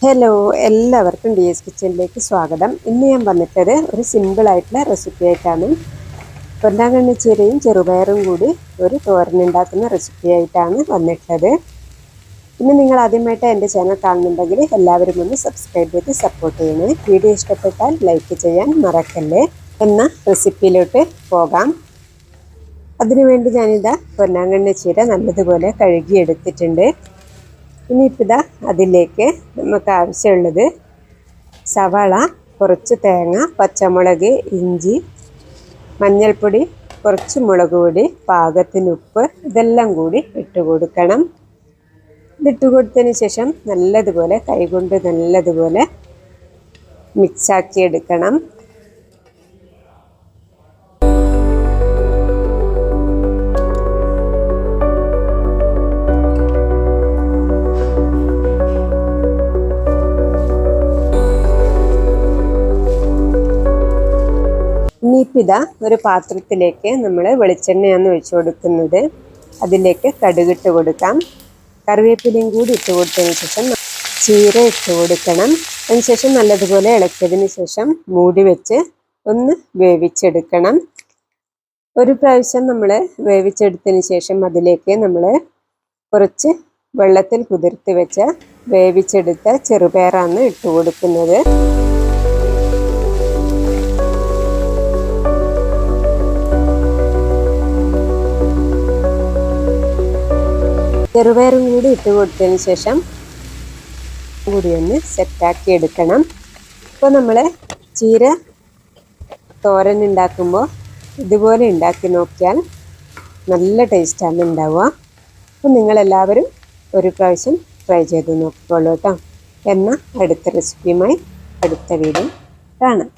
Hello, എല്ലാവർക്കും D S കിച്ചണിലേക്ക് സ്വാഗതം. ഇന്ന് ഞാൻ വന്നിട്ടത് ഒരു സിമ്പിളായിട്ടുള്ള റെസിപ്പി ആയിട്ടാണ്. പൊന്നാങ്കണ്ണി ചീരയും ചെറുപയറും കൂടി ഒരു തോരനുണ്ടാക്കുന്ന റെസിപ്പി ആയിട്ടാണ് വന്നിട്ടുള്ളത്. ഇന്ന് നിങ്ങൾ ആദ്യമായിട്ട് എൻ്റെ ചാനൽ കാണുന്നുണ്ടെങ്കിൽ എല്ലാവരും ഒന്ന് സബ്സ്ക്രൈബ് ചെയ്ത് സപ്പോർട്ട് ചെയ്യണേ. വീഡിയോ ഇഷ്ടപ്പെട്ടാൽ ലൈക്ക് ചെയ്യാൻ മറക്കല്ലേ. എന്ന റെസിപ്പിയിലോട്ട് പോകാം. അതിനുവേണ്ടി ഞാനിതാ പൊന്നാങ്കണ്ണി ചീര നല്ലതുപോലെ കഴുകിയെടുത്തിട്ടുണ്ട്. ഇനിയിപ്പോൾ ഇതാ അതിലേക്ക് നമുക്ക് ആവശ്യമുള്ളത് സവാള, കുറച്ച് തേങ്ങ, പച്ചമുളക്, ഇഞ്ചി, മഞ്ഞൾപ്പൊടി, കുറച്ച് മുളക് പൊടി, പാകത്തിന് ഉപ്പ്, ഇതെല്ലാം കൂടി ഇട്ട് കൊടുക്കണം. ഇതിട്ട് കൊടുത്തതിന് ശേഷം നല്ലതുപോലെ കൈകൊണ്ട് നല്ലതുപോലെ മിക്സാക്കി എടുക്കണം. ഇനിയിപ്പോൾ ഇതാ ഒരു പാത്രത്തിലേക്ക് നമ്മൾ വെളിച്ചെണ്ണയാണ് ഒഴിച്ചു കൊടുക്കുന്നത്. അതിലേക്ക് കടുകിട്ട് കൊടുക്കാം. കറിവേപ്പിലയും കൂടി ഇട്ട് കൊടുത്തതിന് ശേഷം ചീര ഇട്ട് കൊടുക്കണം. അതിനുശേഷം നല്ലതുപോലെ ഇളക്കിയതിന് ശേഷം മൂടി വെച്ച് ഒന്ന് വേവിച്ചെടുക്കണം. ഒരു പ്രാവശ്യം നമ്മൾ വേവിച്ചെടുത്തതിന് ശേഷം അതിലേക്ക് നമ്മൾ കുറച്ച് വെള്ളത്തിൽ കുതിർത്തി വെച്ച് വേവിച്ചെടുത്ത ചെറുപയറാണ് ഇട്ട് കൊടുക്കുന്നത്. ചെറുപയറും കൂടി ഇട്ട് കൊടുത്തതിന് ശേഷം കൂടി ഒന്ന് സെറ്റാക്കി എടുക്കണം. ഇപ്പോൾ നമ്മൾ ചീര തോരൻ ഉണ്ടാക്കുമ്പോൾ ഇതുപോലെ ഉണ്ടാക്കി നോക്കിയാൽ നല്ല ടേസ്റ്റാണ് ഉണ്ടാവുക. അപ്പോൾ നിങ്ങളെല്ലാവരും ഒരു പ്രാവശ്യം ട്രൈ ചെയ്ത് നോക്കിക്കോളൂ കേട്ടോ. എന്നാൽ അടുത്ത റെസിപ്പിയുമായി അടുത്ത വീഡിയോ കാണാം.